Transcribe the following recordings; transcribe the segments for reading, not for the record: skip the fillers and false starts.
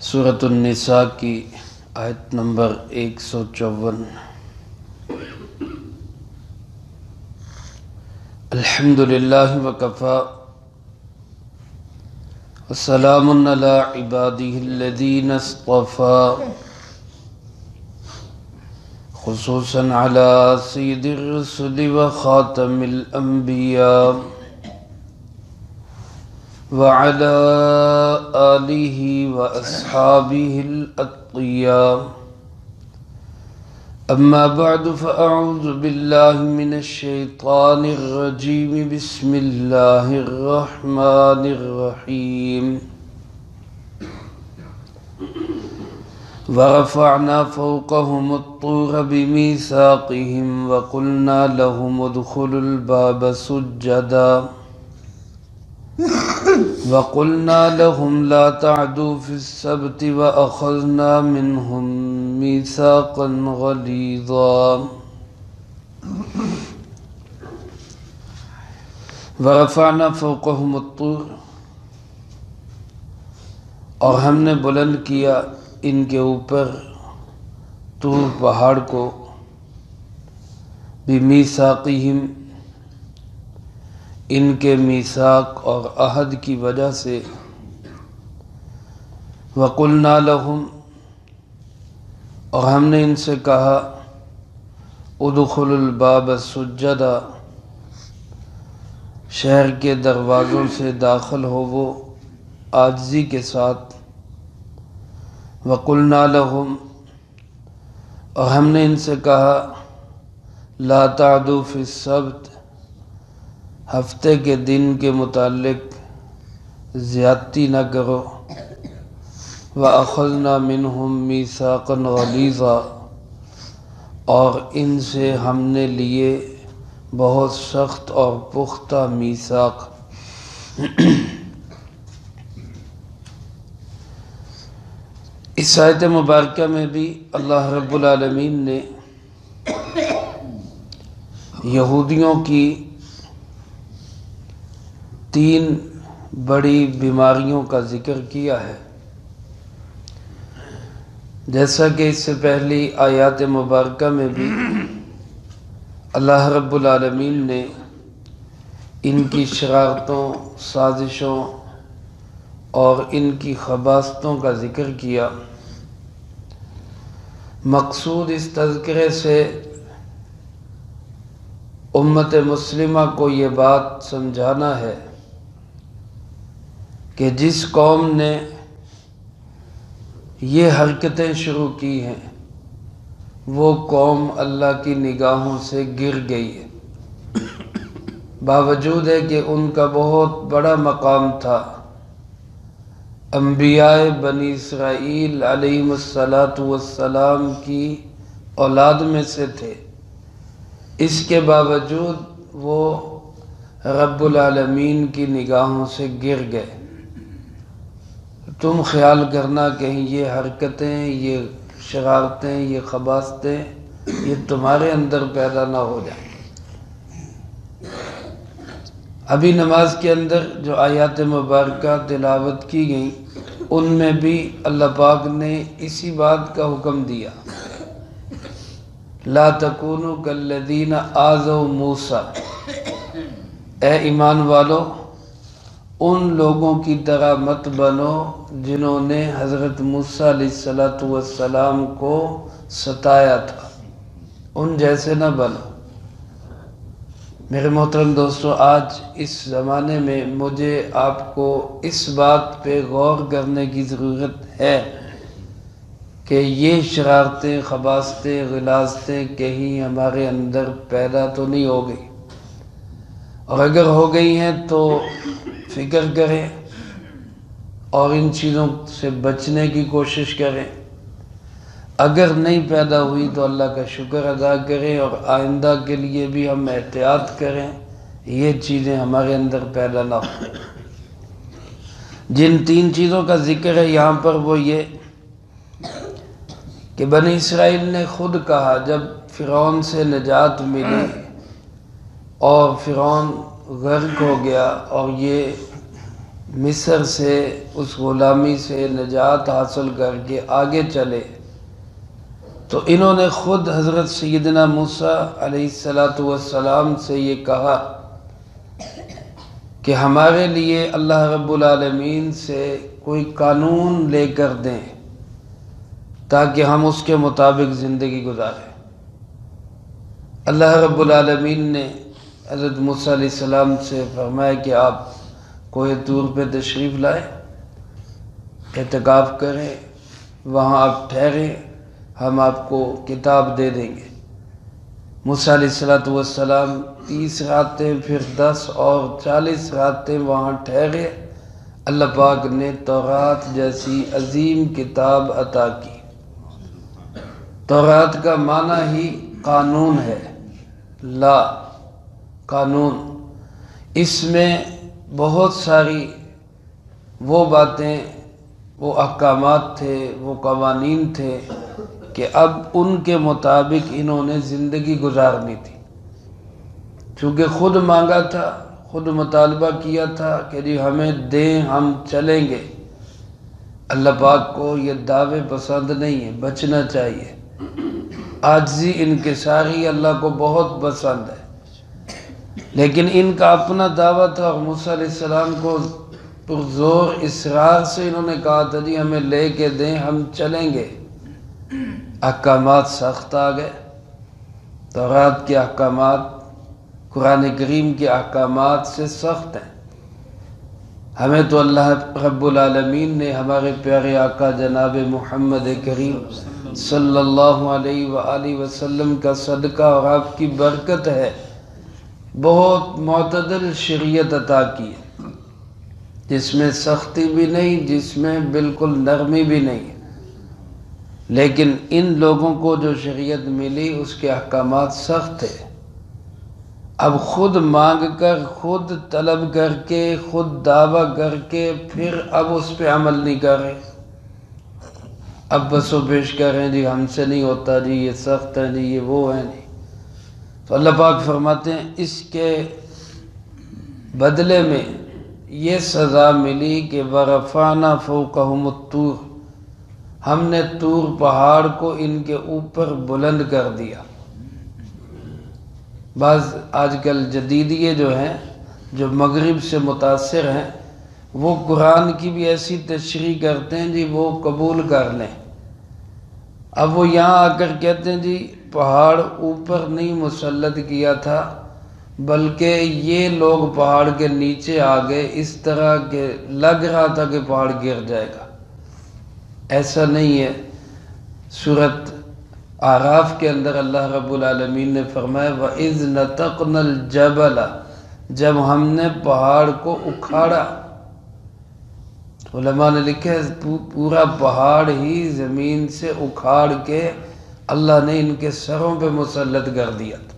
سورۃ النساء کی آیت نمبر 154۔ الحمدللہ وکفی وسلام علی عبادہ الذین اصطفی، خصوصا علی سید الرسل وخاتم الانبیاء وعلى آلہ واصحابہ الاتقیاء۔ اما بعد فاعوذ باللہ من الشیطان الرجیم، بسم اللہ الرحمن الرحیم۔ ورفعنا فوقهم الطور بميثاقهم وقلنا لهم ادخلوا الباب سجدا وقلنا لهم لا تعدوا في السبت وأخذنا منهم ميثاقا غليظا۔ ورفعنا فوقهم الطور، اور ہم نے بلند کیا ان کے اوپر طور پہاڑ کو، بمیثاقہم، ان کے میثاق اور عہد کی وجہ سے، وَقُلْنَا لَهُمْ، اور ہم نے ان سے کہا، اُدْخُلُوا الْبَابَ سُجَّدًا، شہر کے دروازوں سے داخل ہو وہ عاجزی کے ساتھ۔ وَقُلْنَا لَهُمْ، اور ہم نے ان سے کہا، لَا تَعْدُوا فِي السَّبْتِ، ہفتے کے دن کے متعلق زیادتی نہ کرو۔ وَأَخَذْنَا مِنْهُمْ مِيثَاقًا غَلِيظًا، اور ان سے ہم نے لیے بہت سخت اور پختہ میثاق۔ اس آیت مبارکہ میں بھی اللہ رب العالمین نے یہودیوں کی 3 بڑی بیماریوں کا ذکر کیا ہے، جیسا کہ اس سے پہلی آیات مبارکہ میں بھی اللہ رب العالمین نے ان کی شرارتوں، سازشوں اور ان کی خباثتوں کا ذکر کیا۔ مقصود اس تذکرے سے امت مسلمہ کو یہ بات سمجھانا ہے کہ جس قوم نے یہ حرکتیں شروع کی ہیں وہ قوم اللہ کی نگاہوں سے گر گئی ہے، باوجود ہے کہ ان کا بہت بڑا مقام تھا، انبیاء بنی اسرائیل علیہم السلام کی اولاد میں سے تھے، اس کے باوجود وہ رب العالمین کی نگاہوں سے گر گئے۔ تم خیال کرنا کہیں یہ حرکتیں، یہ شرارتیں، یہ خباثتیں یہ تمہارے اندر پیدا نہ ہو جائیں۔ ابھی نماز کے اندر جو آیات مبارکہ تلاوت کی گئیں ان میں بھی اللہ پاک نے اسی بات کا حکم دیا، لا تکونوا کالذین آذوا موسیٰ، اے ایمان والو ان لوگوں کی طرح مت بنو جنہوں نے حضرت موسیٰ علیہ السلام کو ستایا تھا، ان جیسے نہ بنو۔ میرے محترم دوستو، آج اس زمانے میں مجھے آپ کو اس بات پہ غور کرنے کی ضرورت ہے کہ یہ شرارتیں، خباثتیں، غلاظتیں کہیں ہمارے اندر پیدا تو نہیں ہو گئی، اور اگر ہو گئی ہیں تو فکر کریں اور ان چیزوں سے بچنے کی کوشش کریں۔ اگر نہیں پیدا ہوئی تو اللہ کا شکر ادا کریں اور آئندہ کے لیے بھی ہم احتیاط کریں یہ چیزیں ہمارے اندر پیدا نہ ہوں۔ جن 3 چیزوں کا ذکر ہے یہاں پر وہ یہ کہ بنی اسرائیل نے خود کہا، جب فرعون سے نجات ملی اور فرعون غرق ہو گیا اور یہ مصر سے اس غلامی سے نجات حاصل کر کے آگے چلے تو انہوں نے خود حضرت سیدنا موسیٰ علیہ السلام سے یہ کہا کہ ہمارے لیے اللہ رب العالمین سے کوئی قانون لے کر دیں تاکہ ہم اس کے مطابق زندگی گزاریں۔ اللہ رب العالمین نے حضرت موسیٰ علیہ السلام سے فرمایا کہ آپ کوہ طور پہ تشریف لائیں، اعتکاف کریں، وہاں آپ ٹھہریں، ہم آپ کو کتاب دے دیں گے۔ موسیٰ علیہ السلام 30 راتیں پھر 10 اور 40 راتیں وہاں ٹھہرے۔ اللہ پاک نے تورات جیسی عظیم کتاب عطا کی۔ تورات کا معنی ہی قانون ہے، لا، قانون۔ اس میں بہت ساری وہ باتیں، وہ احکامات تھے، وہ قوانین تھے کہ اب ان کے مطابق انہوں نے زندگی گزارنی تھی۔ چونکہ خود مانگا تھا، خود مطالبہ کیا تھا کہ جی ہمیں دیں، ہم چلیں گے۔ اللہ پاک کو یہ دعوے پسند نہیں ہے، بچنا چاہیے۔ عاجزی، انکساری اللہ کو بہت پسند ہے، لیکن ان کا اپنا دعویٰ تھا اور موسیٰ علیہ السلام کو پرزور اصرار سے انہوں نے کہا تھا جی ہمیں لے کے دیں، ہم چلیں گے۔ احکامات سخت آ گئے، تورات کے احکامات قرآن کریم کے احکامات سے سخت ہیں۔ ہمیں تو اللہ رب العالمین نے ہمارے پیارے آقا جناب محمد کریم صلی اللہ علیہ وآلہ وسلم کا صدقہ اور آپ کی برکت ہے، بہت معتدل شریعت عطا کی ہے، جس میں سختی بھی نہیں، جس میں بالکل نرمی بھی نہیں۔ لیکن ان لوگوں کو جو شریعت ملی اس کے احکامات سخت تھے۔ اب خود مانگ کر، خود طلب کر کے، خود دعویٰ کر کے پھر اب اس پہ عمل نہیں کر رہے، اب بس و پیش کر رہے ہیں جی ہم سے نہیں ہوتا، جی یہ سخت ہے، جی یہ وہ ہے نہیں۔ تو اللہ پاک فرماتے ہیں اس کے بدلے میں یہ سزا ملی کہ وَرَفَعْنَا فَوْقَهُمُ الطُّورَ، ہم نے طور پہاڑ کو ان کے اوپر بلند کر دیا۔ بعض آج کل جدیدیے جو ہیں، جو مغرب سے متاثر ہیں، وہ قرآن کی بھی ایسی تشریح کرتے ہیں جی وہ قبول کر لیں۔ اب وہ یہاں آ کر کہتے ہیں جی پہاڑ اوپر نہیں مسلط کیا تھا بلکہ یہ لوگ پہاڑ کے نیچے آ گئے، اس طرح کہ لگ رہا تھا کہ پہاڑ گر جائے گا۔ ایسا نہیں ہے۔ سورۃ اعراف کے اندر اللہ رب العالمین نے فرمایا وَإِذْ نَتَقْنَا الْجَبَلَ، جب ہم نے پہاڑ کو اکھاڑا۔ علماء نے لکھا ہے پورا پہاڑ ہی زمین سے اکھاڑ کے اللہ نے ان کے سروں پہ مسلط کر دیا تھا۔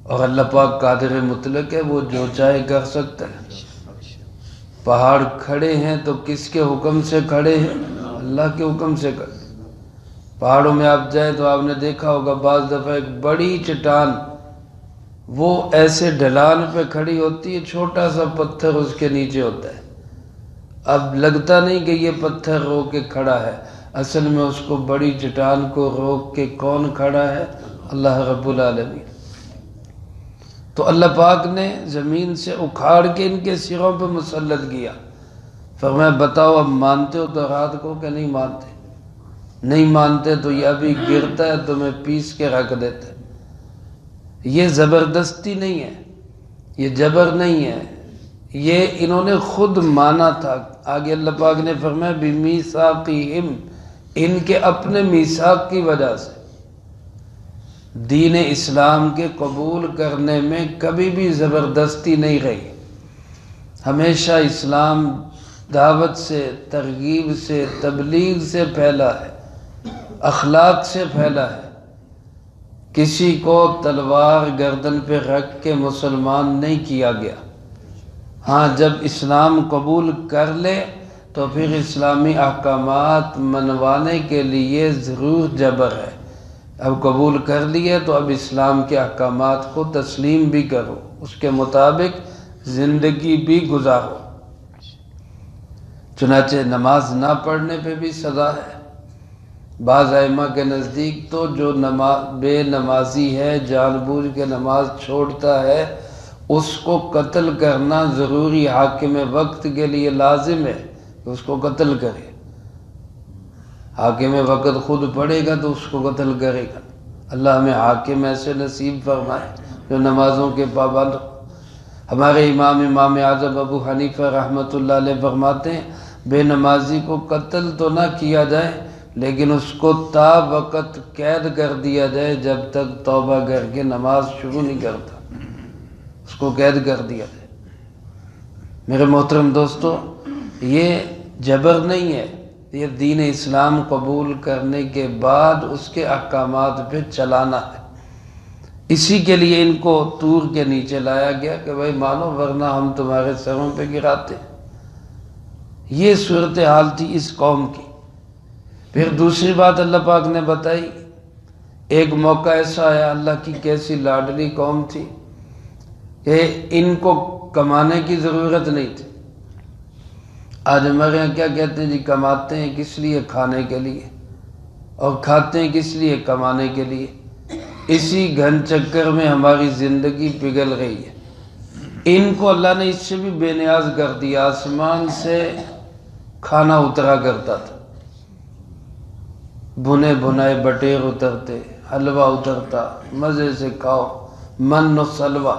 اور اللہ پاک قادر مطلق ہے، وہ جو چاہے کر سکتا ہے۔ پہاڑ کھڑے ہیں تو کس کے حکم سے کھڑے ہیں؟ اللہ کے حکم سے کھڑے۔ پہاڑوں میں آپ جائیں تو آپ نے دیکھا ہوگا بعض دفعہ ایک بڑی چٹان وہ ایسے ڈھلان پہ کھڑی ہوتی ہے، چھوٹا سا پتھر اس کے نیچے ہوتا ہے۔ اب لگتا نہیں کہ یہ پتھر روک کے کھڑا ہے، اصل میں اس کو بڑی چٹان کو روک کے کون کھڑا ہے؟ اللہ رب العالمین۔ تو اللہ پاک نے زمین سے اکھاڑ کے ان کے سروں پہ مسلط کیا۔ فرمایا بتاؤ اب مانتے ہو تو رات کو کہ نہیں مانتے؟ نہیں مانتے تو یہ ابھی گرتا ہے تمہیں پیس کے رکھ دیتے۔ یہ زبردستی نہیں ہے، یہ جبر نہیں ہے، یہ انہوں نے خود مانا تھا۔ آگے اللہ پاک نے فرمایا بِمِيثَاقِهِمْ، ان کے اپنے میثاق کی وجہ سے دین اسلام کے قبول کرنے میں کبھی بھی زبردستی نہیں رہی۔ ہمیشہ اسلام دعوت سے، ترغیب سے، تبلیغ سے پھیلا ہے، اخلاق سے پھیلا ہے۔ کسی کو تلوار گردن پہ رکھ کے مسلمان نہیں کیا گیا۔ ہاں جب اسلام قبول کر لے تو پھر اسلامی احکامات منوانے کے لیے ضرور جبر ہے۔ اب قبول کر لیے تو اب اسلام کے احکامات کو تسلیم بھی کرو، اس کے مطابق زندگی بھی گزارو۔ چنانچہ نماز نہ پڑھنے پہ بھی سزا ہے۔ بعض ائمہ کے نزدیک تو جو بے نمازی ہے، جان بوجھ کے نماز چھوڑتا ہے، اس کو قتل کرنا ضروری، حاکم وقت کے لیے لازم ہے کہ اس کو قتل کرے۔ حاکم وقت خود پڑھے گا تو اس کو قتل کرے گا۔ اللہ ہمیں حاکم ایسے نصیب فرمائے جو نمازوں کے پابند ہو۔ ہمارے امام اعظم ابو حنیفہ رحمۃ اللہ علیہ فرماتے ہیں بے نمازی کو قتل تو نہ کیا جائے لیکن اس کو تا وقت قید کر دیا جائے جب تک توبہ کر کے نماز شروع نہیں کرتا، اس کو قید کر دیا جائے۔ میرے محترم دوستو، یہ جبر نہیں ہے، یہ دین اسلام قبول کرنے کے بعد اس کے احکامات پہ چلانا ہے۔ اسی کے لیے ان کو طور کے نیچے لایا گیا کہ بھائی مانو ورنہ ہم تمہارے سروں پہ گراتے۔ یہ صورتحال تھی اس قوم کی۔ پھر دوسری بات اللہ پاک نے بتائی، ایک موقع ایسا آیا، اللہ کی کیسی لاڈلی قوم تھی کہ ان کو کمانے کی ضرورت نہیں تھی۔ آج ہمارے یہاں کیا کہتے ہیں جی کماتے ہیں کس لیے؟ کھانے کے لیے، اور کھاتے ہیں کس لیے؟ کمانے کے لیے۔ اسی گھن چکر میں ہماری زندگی پگھل رہی ہے۔ ان کو اللہ نے اس سے بھی بے نیاز کر دیا، آسمان سے کھانا اترا کرتا تھا، بھنے بھنائے بٹیر اترتے، حلوہ اترتا، مزے سے کھاؤ، من و سلوہ۔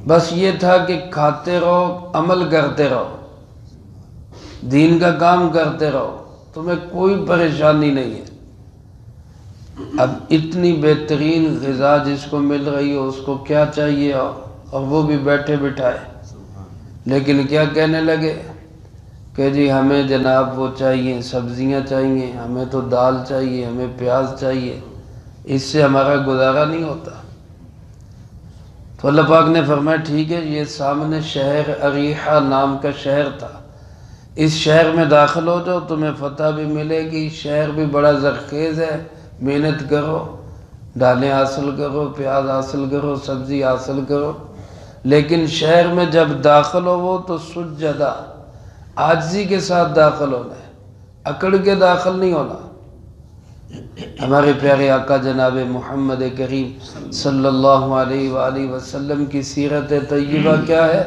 بس یہ تھا کہ کھاتے رہو، عمل کرتے رہو، دین کا کام کرتے رہو، تمہیں کوئی پریشانی نہیں ہے۔ اب اتنی بہترین غذا جس کو مل رہی ہو اس کو کیا چاہیے، اور وہ بھی بیٹھے بٹھائے۔ لیکن کیا کہنے لگے کہ جی ہمیں جناب وہ چاہیے، سبزیاں چاہیے، ہمیں تو دال چاہیے، ہمیں پیاز چاہیے، اس سے ہمارا گزارا نہیں ہوتا۔ تو اللہ پاک نے فرمایا ٹھیک ہے، یہ سامنے شہر اریحہ نام کا شہر تھا، اس شہر میں داخل ہو جاؤ، تمہیں فتح بھی ملے گی، شہر بھی بڑا زرخیز ہے، محنت کرو، ڈالیں حاصل کرو، پیاز حاصل کرو، سبزی حاصل کرو۔ لیکن شہر میں جب داخل ہو وہ تو سجدہ، عاجزی کے ساتھ داخل ہونا ہے، اکڑ کے داخل نہیں ہونا۔ ہمارے پیارے آقا جناب محمد کریم صلی اللہ علیہ وآلہ وسلم کی سیرت طیبہ کیا ہے؟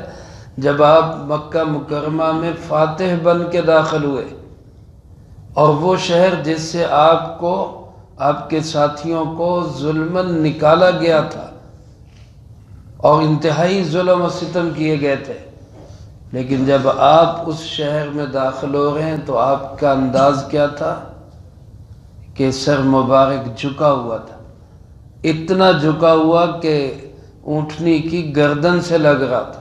جب آپ مکہ مکرمہ میں فاتح بن کے داخل ہوئے، اور وہ شہر جس سے آپ کو، آپ کے ساتھیوں کو ظلماً نکالا گیا تھا اور انتہائی ظلم و ستم کیے گئے تھے، لیکن جب آپ اس شہر میں داخل ہو رہے ہیں تو آپ کا انداز کیا تھا کہ سر مبارک جھکا ہوا تھا، اتنا جھکا ہوا کہ اونٹنی کی گردن سے لگ رہا تھا،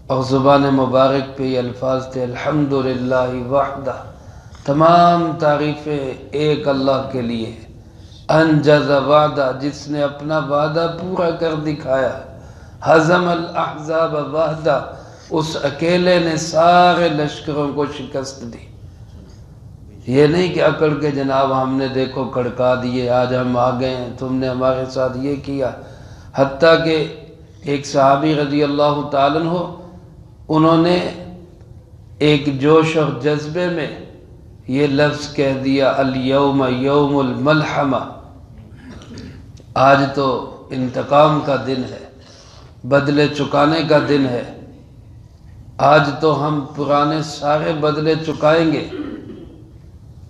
اور زبان مبارک پہ یہ الفاظ تھے الحمدللہ وحدہ، تمام تعریفیں ایک اللہ کے لیے، انجز وعدہ، جس نے اپنا وعدہ پورا کر دکھایا، ہزم الاحزاب وحدہ، اس اکیلے نے سارے لشکروں کو شکست دی۔ یہ نہیں کہ اکڑ کے جناب ہم نے دیکھو کڑکا دیے، آج ہم آ گئے ہیں، تم نے ہمارے ساتھ یہ کیا۔ حتیٰ کہ ایک صحابی رضی اللہ تعالیٰ عنہ، انہوں نے ایک جوش اور جذبے میں یہ لفظ کہہ دیا الیوم یوم الملحمہ، آج تو انتقام کا دن ہے، بدلے چکانے کا دن ہے، آج تو ہم پرانے سارے بدلے چکائیں گے۔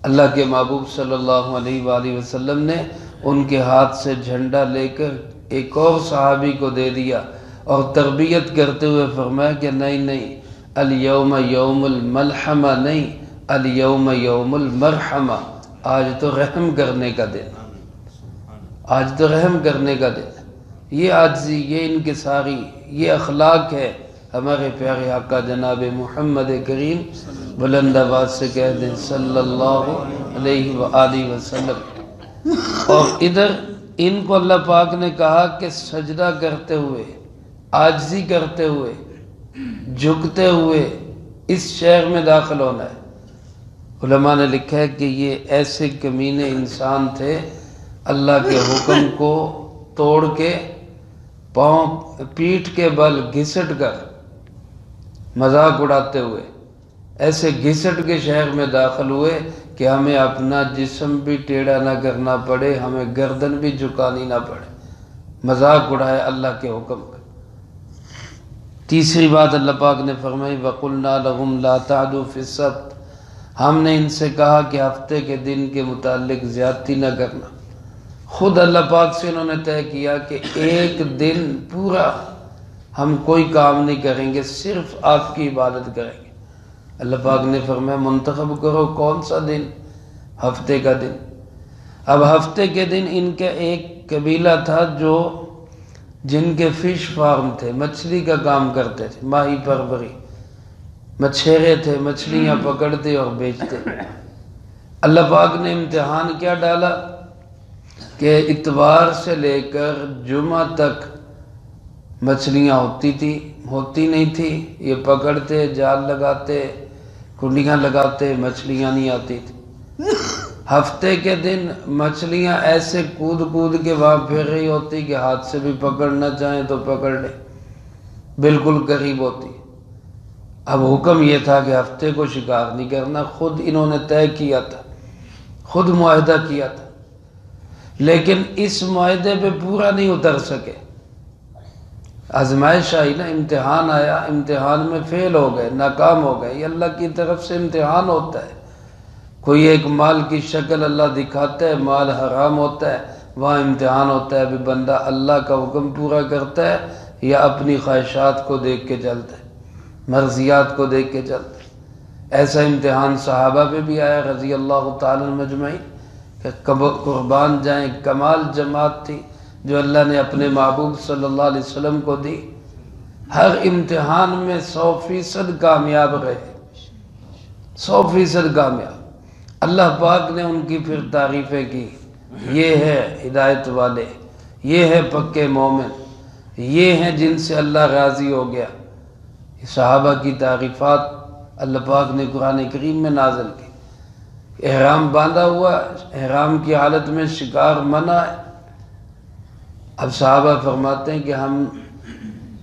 اللہ کے محبوب صلی اللہ علیہ وآلہ وسلم نے ان کے ہاتھ سے جھنڈا لے کر ایک اور صحابی کو دے دیا اور تربیت کرتے ہوئے فرمایا کہ نہیں، الیوم یوم الملحمہ نہیں، الیوم یوم المرحمہ، آج تو رحم کرنے کا دن، آج تو رحم کرنے کا دن۔ یہ عاجزی، یہ انکساری، یہ اخلاق ہے ہمارے پیارے آقا جناب محمد کریم، بلند آواز سے کہہ دیں صلی اللہ علیہ وآلہ وسلم۔ اور ادھر ان کو اللہ پاک نے کہا کہ سجدہ کرتے ہوئے، عاجزی کرتے ہوئے، جھکتے ہوئے اس شہر میں داخل ہونا ہے۔ علماء نے لکھا ہے کہ یہ ایسے کمینے انسان تھے، اللہ کے حکم کو توڑ کے پاؤں پیٹھ کے بل گھسٹ کر مذاق اڑاتے ہوئے ایسے گھسٹ کے شہر میں داخل ہوئے کہ ہمیں اپنا جسم بھی ٹیڑھا نہ کرنا پڑے، ہمیں گردن بھی جھکانی نہ پڑے، مذاق اڑائے اللہ کے حکم کا۔ تیسری بات اللہ پاک نے فرمائی وَقُلْنَا لَهُمْ لَا تَعْدُوا فِي السَّبْتِ، ہم نے ان سے کہا کہ ہفتے کے دن کے متعلق زیادتی نہ کرنا۔ خود اللہ پاک سے انہوں نے طے کیا کہ ایک دن پورا ہم کوئی کام نہیں کریں گے، صرف آپ کی عبادت کریں گے۔ اللہ پاک نے فرمایا منتخب کرو کون سا دن؟ ہفتے کا دن۔ اب ہفتے کے دن ان کا ایک قبیلہ تھا جن کے فش فارم تھے، مچھلی کا کام کرتے تھے، ماہی پروری، مچھیرے تھے، مچھلیاں پکڑتے اور بیچتے۔ اللہ پاک نے امتحان کیا ڈالا کہ اتوار سے لے کر جمعہ تک مچھلیاں ہوتی نہیں تھی، یہ پکڑتے، جال لگاتے، کنڈیاں لگاتے، مچھلیاں نہیں آتی تھی۔ ہفتے کے دن مچھلیاں ایسے کود کے وہاں پھر رہی ہوتی کہ ہاتھ سے بھی پکڑنا چاہیں تو پکڑ لیں، بالکل قریب ہوتی۔ اب حکم یہ تھا کہ ہفتے کو شکار نہیں کرنا، خود انہوں نے طے کیا تھا، خود معاہدہ کیا تھا، لیکن اس معاہدے پہ پورا نہیں اتر سکے۔ آزمائش آئی نا، امتحان آیا، امتحان میں فیل ہو گئے، ناکام ہو گئے۔ یہ اللہ کی طرف سے امتحان ہوتا ہے۔ کوئی ایک مال کی شکل اللہ دکھاتا ہے، مال حرام ہوتا ہے، وہاں امتحان ہوتا ہے بھی بندہ اللہ کا حکم پورا کرتا ہے یا اپنی خواہشات کو دیکھ کے چلتا ہے، مرضیات کو دیکھ کے چلتا ہے۔ ایسا امتحان صحابہ پہ بھی آیا رضی اللہ تعالی مجمعین کہ قربان جائیں، کمال جماعت تھی جو اللہ نے اپنے محبوب صلی اللہ علیہ وسلم کو دی، ہر امتحان میں 100% کامیاب رہے، 100% کامیاب۔ اللہ پاک نے ان کی پھر تعریفیں کی، یہ ہے ہدایت والے، یہ ہے پکے مومن، یہ ہیں جن سے اللہ راضی ہو گیا۔ صحابہ کی تعریفات اللہ پاک نے قرآن کریم میں نازل کی۔ احرام باندھا ہوا، احرام کی حالت میں شکار منع ہے۔ اب صحابہ فرماتے ہیں کہ ہم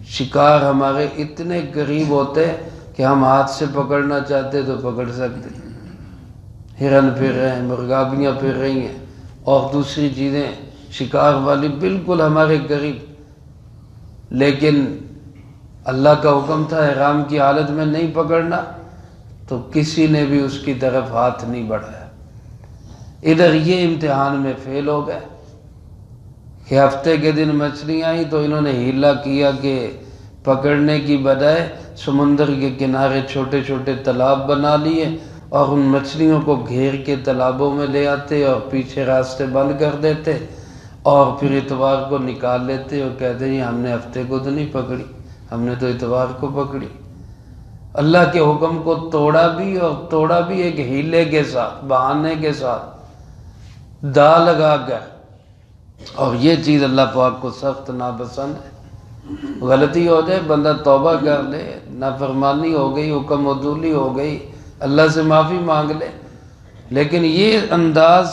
شکار ہمارے اتنے قریب ہوتے کہ ہم ہاتھ سے پکڑنا چاہتے تو پکڑ سکتے، ہرن پھر رہے ہیں، مرغابیاں پھر رہی ہیں اور دوسری چیزیں شکار والی بالکل ہمارے قریب، لیکن اللہ کا حکم تھا احرام کی حالت میں نہیں پکڑنا، تو کسی نے بھی اس کی طرف ہاتھ نہیں بڑھایا۔ ادھر یہ امتحان میں فیل ہو گئے کہ ہفتے کے دن مچھلیاں آئیں تو انہوں نے ہیلا کیا کہ پکڑنے کی بجائے سمندر کے کنارے چھوٹے چھوٹے تالاب بنا لیے اور ان مچھلیوں کو گھیر کے تالابوں میں لے آتے اور پیچھے راستے بند کر دیتے اور پھر اتوار کو نکال لیتے اور کہتے ہیں ہم نے ہفتے کو تو نہیں پکڑی، ہم نے تو اتوار کو پکڑی۔ اللہ کے حکم کو توڑا بھی ایک ہیلے کے ساتھ، بہانے کے ساتھ، دا لگا کر، اور یہ چیز اللہ پاک کو سخت ناپسند ہے۔ غلطی ہو جائے بندہ توبہ کر لے، نافرمانی ہو گئی، حکم عدولی ہو گئی، اللہ سے معافی مانگ لے، لیکن یہ انداز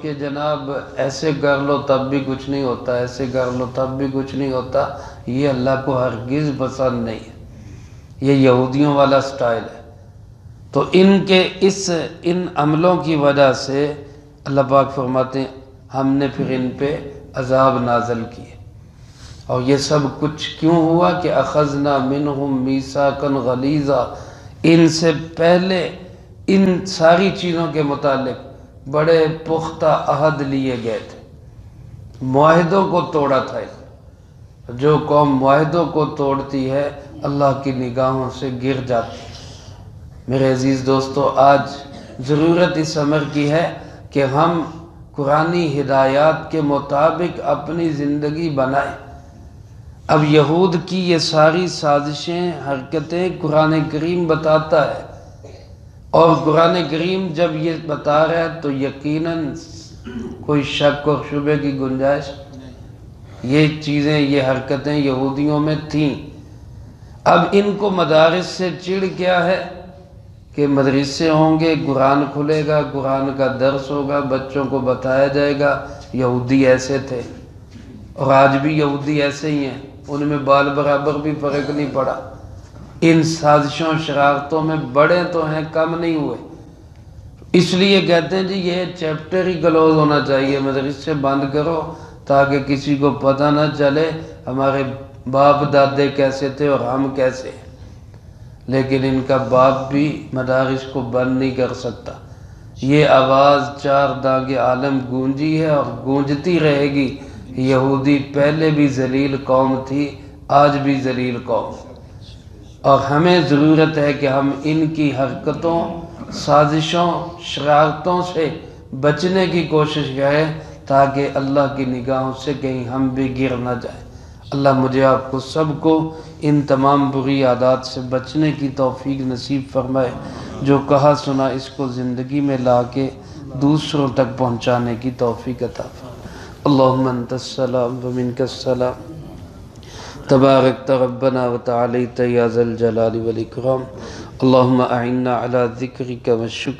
کہ جناب ایسے کر لو تب بھی کچھ نہیں ہوتا، ایسے کر لو تب بھی کچھ نہیں ہوتا، یہ اللہ کو ہرگز پسند نہیں ہے۔ یہ یہودیوں والا سٹائل ہے۔ تو ان عملوں کی وجہ سے اللہ پاک فرماتے ہیں ہم نے پھر ان پہ عذاب نازل کیے، اور یہ سب کچھ کیوں ہوا کہ اخذنا منہم میثاقا غلیظا، ان سے پہلے ان ساری چیزوں کے متعلق بڑے پختہ عہد لیے گئے تھے، معاہدوں کو توڑا تھا۔ جو قوم معاہدوں کو توڑتی ہے اللہ کی نگاہوں سے گر جاتی ہے۔ میرے عزیز دوستو، آج ضرورت اس امر کی ہے کہ ہم قرآنی ہدایات کے مطابق اپنی زندگی بنائیں۔ اب یہود کی یہ ساری سازشیں، حرکتیں قرآن کریم بتاتا ہے، اور قرآن کریم جب یہ بتا رہا ہے تو یقیناً کوئی شک و شبہ کی گنجائش، یہ چیزیں، یہ حرکتیں یہودیوں میں تھیں۔ اب ان کو مدارس سے چڑ کیا ہے کہ مدرسے ہوں گے، قرآن کھلے گا، قرآن کا درس ہوگا، بچوں کو بتایا جائے گا یہودی ایسے تھے، اور آج بھی یہودی ایسے ہی ہیں، ان میں بال برابر بھی فرق نہیں پڑا۔ ان سازشوں شرارتوں میں بڑے تو ہیں، کم نہیں ہوئے۔ اس لیے کہتے ہیں جی یہ چیپٹر ہی کلوز ہونا چاہیے، مدرسے سے بند کرو تاکہ کسی کو پتہ نہ چلے ہمارے باپ دادے کیسے تھے اور ہم کیسے۔ لیکن ان کا باپ بھی مدارس کو بند نہیں کر سکتا۔ یہ آواز چار داغ عالم گونجی ہے اور گونجتی رہے گی۔ یہودی پہلے بھی ذلیل قوم تھی، آج بھی ذلیل قوم، اور ہمیں ضرورت ہے کہ ہم ان کی حرکتوں، سازشوں، شرارتوں سے بچنے کی کوشش کریں تاکہ اللہ کی نگاہوں سے کہیں ہم بھی گر نہ جائیں۔ اللہ مجھے آپ کو سب کو ان تمام بری عادات سے بچنے کی توفیق نصیب فرمائے، جو کہا سنا اس کو زندگی میں لا کے دوسروں تک پہنچانے کی توفیق عطا فرمائے۔ اللہم انت السلام ومنک السلام، تبارکت ربنا وتعالیت یا ذا الجلال والاکرام، اللہم اعنا علی ذکرک و شکرک